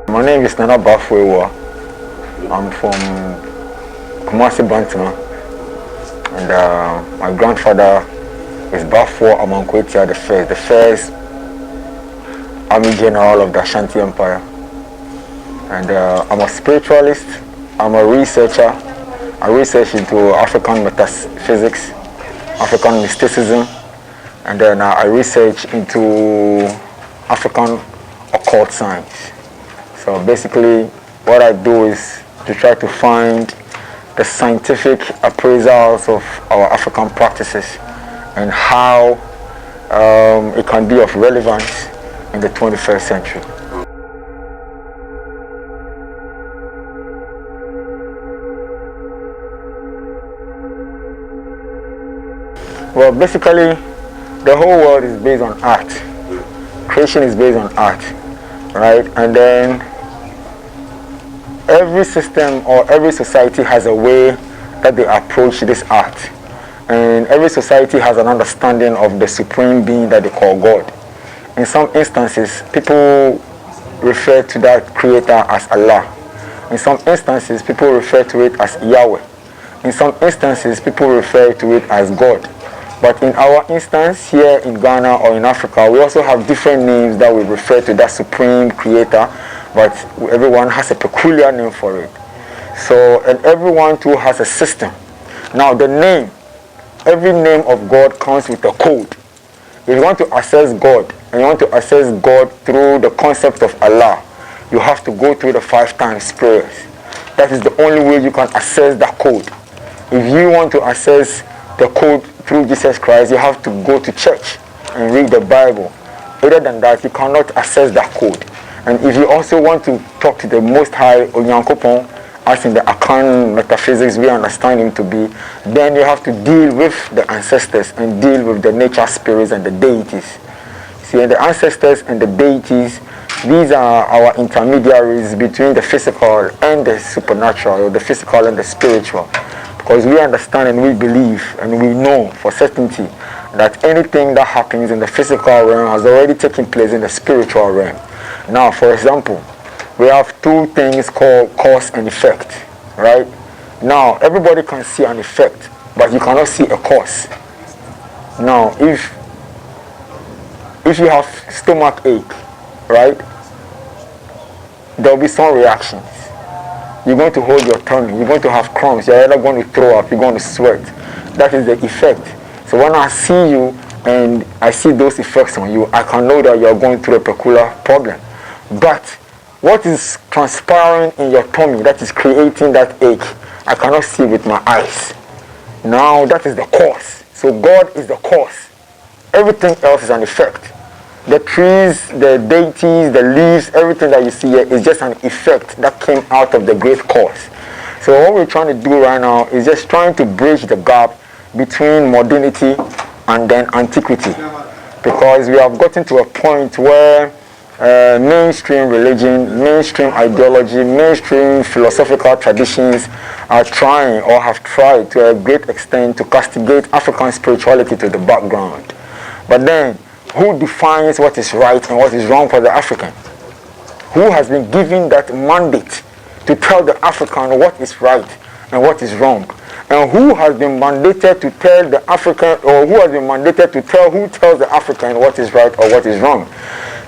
My name is Nana Bafwewa. I'm from Kumasi Bantima, and my grandfather is Bafo Amankwetia the first army general of the Ashanti Empire. And I'm a spiritualist, I'm a researcher. I research into African metaphysics, African mysticism, and then I research into African occult science. So basically what I do is to try to find the scientific appraisals of our African practices and how it can be of relevance in the 21st century. Well, basically, the whole world is based on art. Creation is based on art, right? And then every system or every society has a way that they approach this art. And every society has an understanding of the supreme being that they call God. In some instances, people refer to that creator as Allah. In some instances, people refer to it as Yahwe. In some instances, people refer to it as God. But in our instance here in Ghana or in Africa, we also have different names that we refer to that supreme creator, but everyone has a peculiar name for it. So, and everyone too has a system. Now the name, every name of God comes with a code. If you want to access God, and you want to access God through the concept of Allah, you have to go through the 5 times prayers. That is the only way you can access that code. If you want to access the code through Jesus Christ, you have to go to church and read the Bible. Other than that, you cannot access that code. And if you also want to talk to the Most High, Onyankopon, as in the Akan metaphysics we understand him to be, then you have to deal with the ancestors and deal with the nature spirits and the deities. See, the ancestors and the deities, these are our intermediaries between the physical and the supernatural, or the physical and the spiritual. Because we understand and we believe and we know for certainty that anything that happens in the physical realm has already taken place in the spiritual realm. Now, for example, we have 2 things called cause and effect, right? Now, everybody can see an effect, but you cannot see a cause. Now, if you have stomach ache, right, there will be some reactions. You're going to hold your tummy, you're going to have cramps, you're either going to throw up, you're going to sweat. That is the effect. So when I see you and I see those effects on you, I can know that you're going through a peculiar problem. But what is transpiring in your tummy that is creating that ache, I cannot see with my eyes. Now that is the cause. So God is the cause. Everything else is an effect. The trees, the deities, the leaves, everything that you see here is just an effect that came out of the great cause. So what we're trying to do right now is just trying to bridge the gap between modernity and then antiquity. Because we have gotten to a point where mainstream religion, mainstream ideology, mainstream philosophical traditions are trying or have tried to a great extent to castigate African spirituality to the background. But then, who defines what is right and what is wrong for the African? Who has been given that mandate to tell the African what is right and what is wrong? And who has been mandated to tell the African, or who has been mandated to tell who tells the African what is right or what is wrong?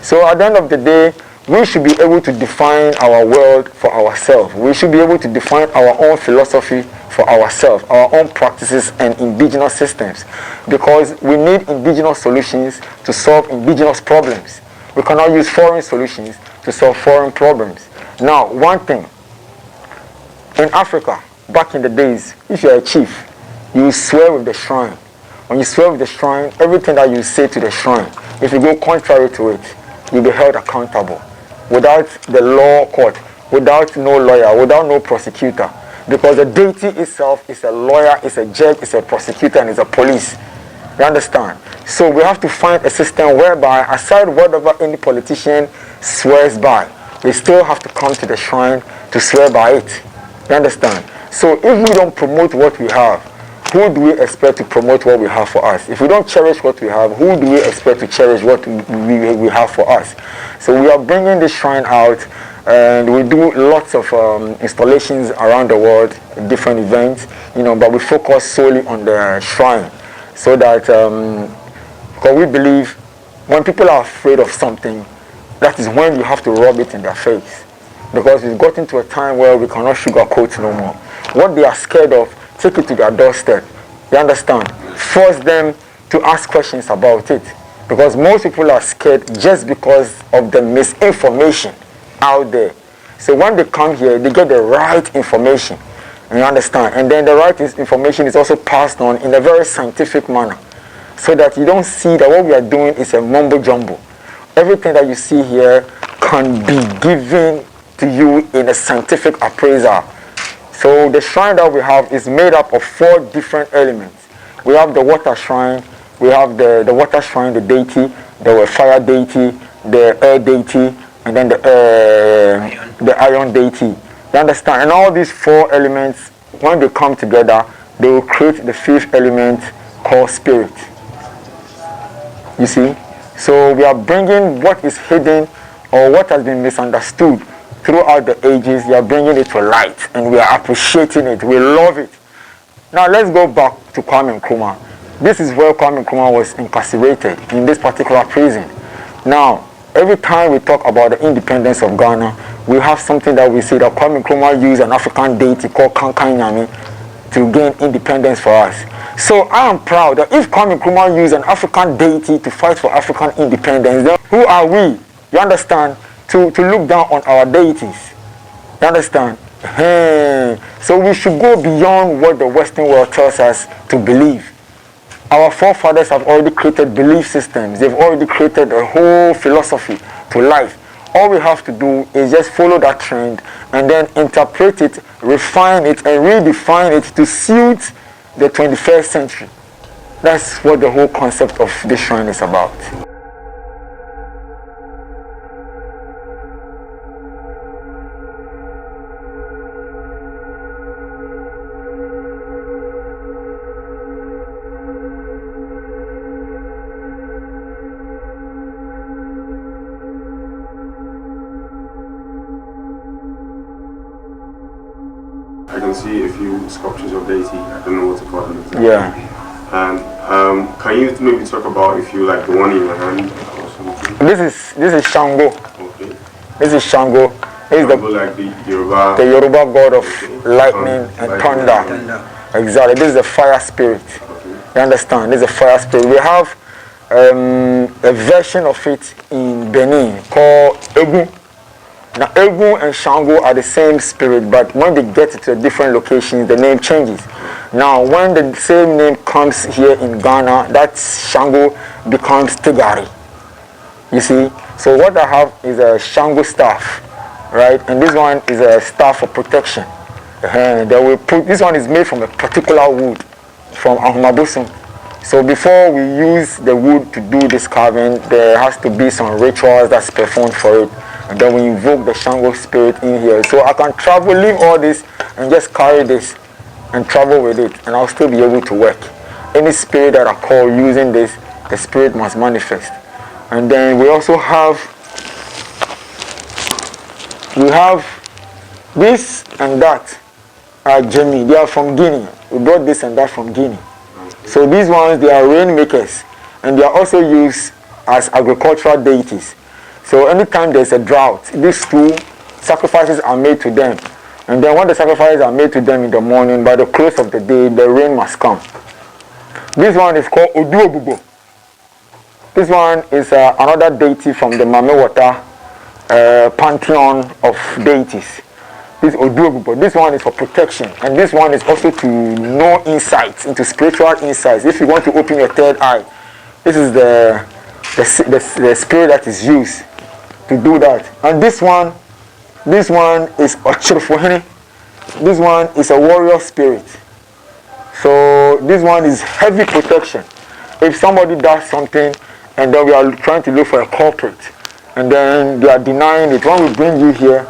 So at the end of the day, we should be able to define our world for ourselves. We should be able to define our own philosophy for ourselves, our own practices and indigenous systems, because we need indigenous solutions to solve indigenous problems. We cannot use foreign solutions to solve foreign problems. Now, one thing, in Africa, back in the days, if you're a chief, you swear with the shrine. When you swear with the shrine, everything that you say to the shrine, if you go contrary to it, you'll be held accountable. Without the law court, without no lawyer, without no prosecutor. Because the deity itself is a lawyer, is a judge, is a prosecutor, and is a police. You understand? So we have to find a system whereby, aside whatever any politician swears by, they still have to come to the shrine to swear by it. You understand? So if we don't promote what we have, who do we expect to promote what we have for us? If we don't cherish what we have, who do we expect to cherish what we have for us? So we are bringing this shrine out And we do lots of installations around the world, different events, but we focus solely on the shrine, so that because we believe when people are afraid of something, that is when you have to rub it in their face, because we've gotten to a time where we cannot sugarcoat no more. What they are scared of, take it to their doorstep. You understand? Force them to ask questions about it, because most people are scared just because of the misinformation out there. So when they come here, they get the right information. You understand? And then the right information is also passed on in a very scientific manner, so that you don't see that what we are doing is a mumbo jumbo. Everything that you see here can be given to you in a scientific appraisal. So the shrine that we have is made up of 4 different elements. We have the water shrine, we have the water shrine, the deity, the fire deity, the air deity, and then the iron deity. You understand? And all these 4 elements, when they come together, they will create the 5th element called spirit. You see? So we are bringing what is hidden or what has been misunderstood throughout the ages. We are bringing it to light, and we are appreciating it. We love it. Now let's go back to Kwame Nkrumah. This is where Kwame Nkrumah was incarcerated, in this particular prison. Now, every time we talk about the independence of Ghana, we have something that we say that Kwame Nkrumah used an African deity called Kankan Nyame to gain independence for us. So I am proud that if Kwame Nkrumah used an African deity to fight for African independence, then who are we, you understand, to look down on our deities? You understand? So we should go beyond what the Western world tells us to believe. Our forefathers have already created belief systems. They've already created a whole philosophy to life. All we have to do is just follow that trend and then interpret it, refine it, and redefine it to suit the 21st century. That's what the whole concept of this shrine is about. I can see a few sculptures of deity. I don't know what to call them exactly. Yeah. And can you maybe talk about if you like the one in your hand or something? This is Shango. Okay. This is Shango. This is like the Yoruba god of lightning and thunder. Exactly. This is a fire spirit. Okay. You understand? This is a fire spirit. We have a version of it in Benin called Egu. Now, Egu and Shango are the same spirit, but when they get to different locations, the name changes. Now, when the same name comes here in Ghana, that Shango becomes Tigari. You see? So what I have is a Shango staff, right? And this one is a staff for protection. This one is made from a particular wood, from Ahumabusum. So before we use the wood to do this carving, there has to be some rituals that's performed for it. And then we invoke the Shango spirit in here. So I can travel, leave all this, and just carry this and travel with it, and I'll still be able to work. Any spirit that I call using this, the spirit must manifest. And then we also have this and that are Jemmy. They are from Guinea. We brought this and that from Guinea. So these ones, they are rainmakers, and they are also used as agricultural deities. So anytime there's a drought, these 2 sacrifices are made to them. And then when the sacrifices are made to them in the morning, by the close of the day, the rain must come. This one is called Oduobubo. This one is another deity from the Mamewata pantheon of deities. This Oduobubo. This one is for protection. And this one is also to know insights, into spiritual insights. If you want to open your third eye, this is the spirit that is used to do that. And this one is Ochirfuhini. This one is a warrior spirit. So this one is heavy protection. If somebody does something and then we are trying to look for a culprit and then they are denying it, when we bring you here,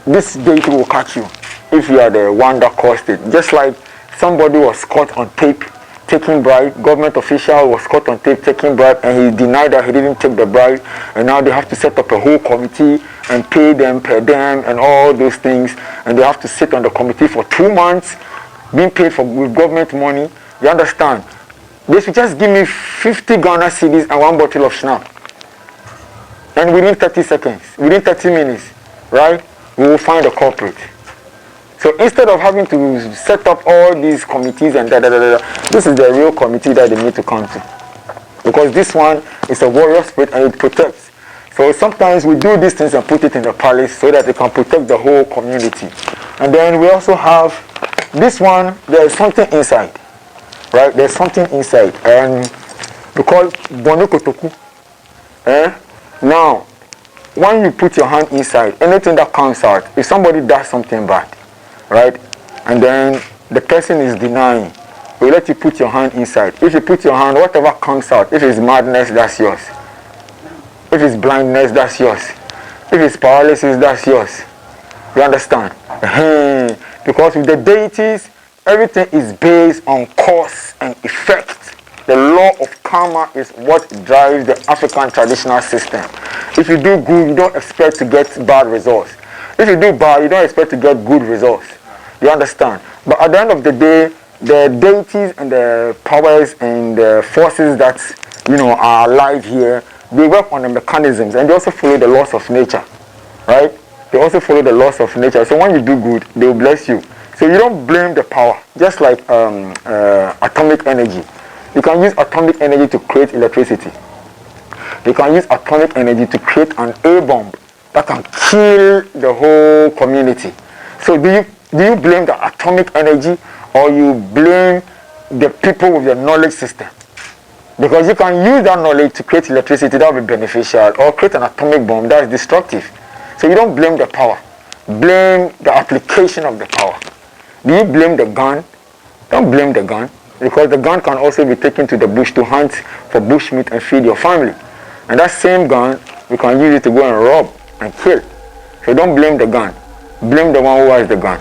this deity will catch you if you are the one that caused it. Just like somebody was caught on tape taking bribe. Government official was caught on tape taking bribe, and he denied that he didn't take the bribe. And now they have to set up a whole committee and pay them per diem and all those things. And they have to sit on the committee for 2 months, being paid for with government money. You understand? They should just give me 50 Ghana cedis and 1 bottle of schnapp. And within 30 seconds, within 30 minutes, right, we will find a culprit. So instead of having to set up all these committees and this is the real committee that they need to come to. Because this one is a warrior spirit and it protects. So sometimes we do these things and put it in the palace so that it can protect the whole community. And then we also have this one, there is something inside. Right? There's something inside. And we call it Bonokotoku. Now, when you put your hand inside, anything that comes out, if somebody does something bad, right, and then the person is denying, we let you put your hand inside. If you put your hand, whatever comes out, if it's madness, that's yours. If it's blindness, that's yours. If it's paralysis, that's yours. You understand? Because with the deities, everything is based on cause and effect. The law of karma is what drives the African traditional system. If you do good, you don't expect to get bad results. If you do bad, you don't expect to get good results. You understand? But at the end of the day, the deities and the powers and the forces that, are alive here, they work on the mechanisms and they also follow the laws of nature. Right? They also follow the laws of nature. So when you do good, they will bless you. So you don't blame the power, just like atomic energy. You can use atomic energy to create electricity. You can use atomic energy to create an A-bomb that can kill the whole community. So do you blame the atomic energy or you blame the people with the knowledge system? Because you can use that knowledge to create electricity that will be beneficial, or create an atomic bomb that is destructive. So you don't blame the power. Blame the application of the power. Do you blame the gun? Don't blame the gun, because the gun can also be taken to the bush to hunt for bushmeat and feed your family. And that same gun, you can use it to go and rob and kill. So don't blame the gun. Blame the one who has the gun.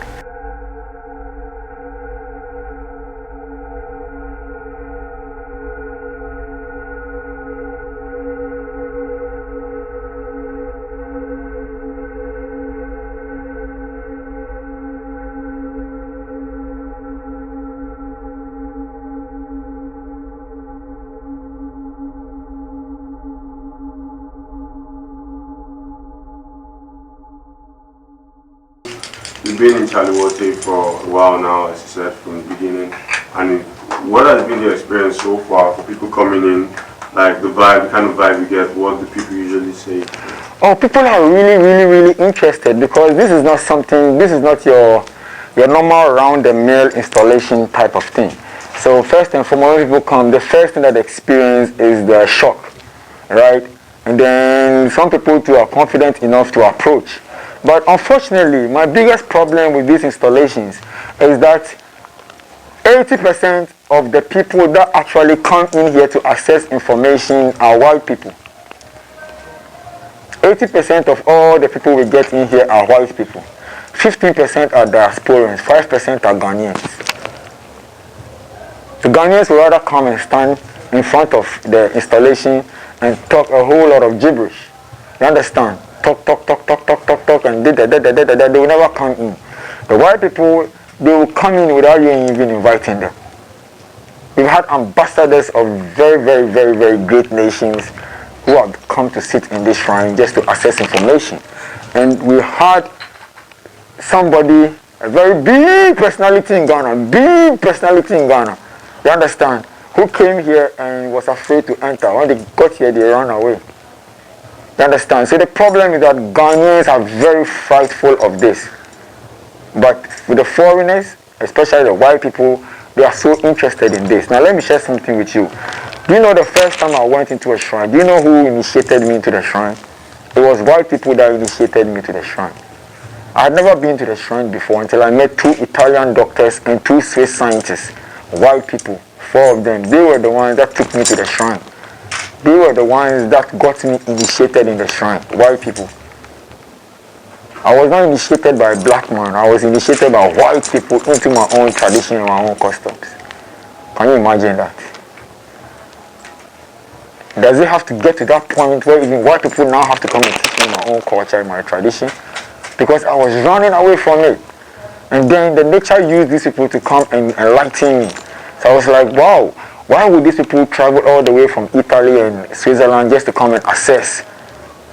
You've been in Chale Wote for a while now, as you said, from the beginning. And what has been your experience so far for people coming in? Like the vibe, the kind of vibe you get, what do people usually say? Oh, people are really, really, really interested, because this is not something, this is not your normal round-the-mill installation type of thing. So first and foremost, when people come, the first thing that they experience is the shock, right? And then some people too are confident enough to approach. But unfortunately, my biggest problem with these installations is that 80% of the people that actually come in here to access information are white people. 80% of all the people we get in here are white people. 15% are diasporans, 5% are Ghanaians. The Ghanaians will rather come and stand in front of the installation and talk a whole lot of gibberish. You understand? Talk, and they will never come in. The white people, they will come in without you even inviting them. We've had ambassadors of very, very, very, very great nations who have come to sit in this shrine just to access information. And we had somebody, a very big personality in Ghana, you understand, who came here and was afraid to enter. When they got here, they ran away. You understand? So the problem is that Ghanaians are very frightful of this. But with the foreigners, especially the white people, they are so interested in this. Now let me share something with you. Do you know the first time I went into a shrine? Do you know who initiated me into the shrine? It was white people that initiated me to the shrine. I had never been to the shrine before until I met 2 Italian doctors and 2 Swiss scientists. White people, 4 of them. They were the ones that took me to the shrine. They were the ones that got me initiated in the shrine, white people. I was not initiated by a black man. I was initiated by white people into my own tradition and my own customs. Can you imagine that? Does it have to get to that point where even white people now have to come and teach me my own culture, my tradition? Because I was running away from it. And then the nature used these people to come and enlighten me. So I was like, wow, why would these people travel all the way from Italy and Switzerland just to come and assess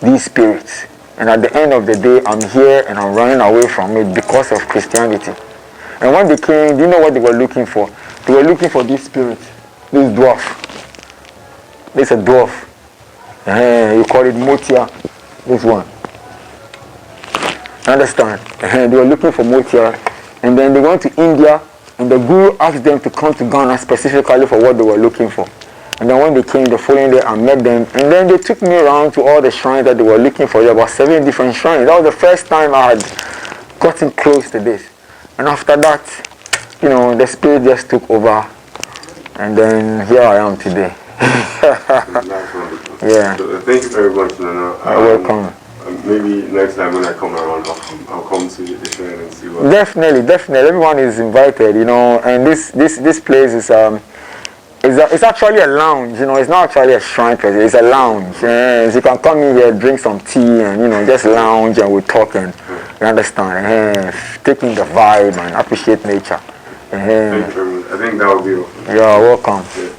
these spirits? And at the end of the day, I'm here and I'm running away from it because of Christianity. And when they came, do you know what they were looking for? They were looking for this spirit, this dwarf. This is a dwarf. You call it Motia, this one. Understand? They were looking for Motia. And then they went to India, and the guru asked them to come to Ghana specifically for what they were looking for. And then when they came the following day, I met them. And then they took me around to all the shrines that they were looking for. There were 7 different shrines. That was the first time I had gotten close to this. And after that, you know, the spirit just took over. And then here I am today. Yeah. So, thank you very much, Nana. You're welcome. Maybe next time when I come around, I'll come to the shrine and see what. Definitely. Everyone is invited, you know. And this place is it's actually a lounge, you know. It's not actually a shrine per se. It's a lounge. So you can come in here, drink some tea, and you know, just lounge and we'll talk and you understand. Take in the vibe and appreciate nature. Thank you very much. I think that will be all. You're welcome. Yeah.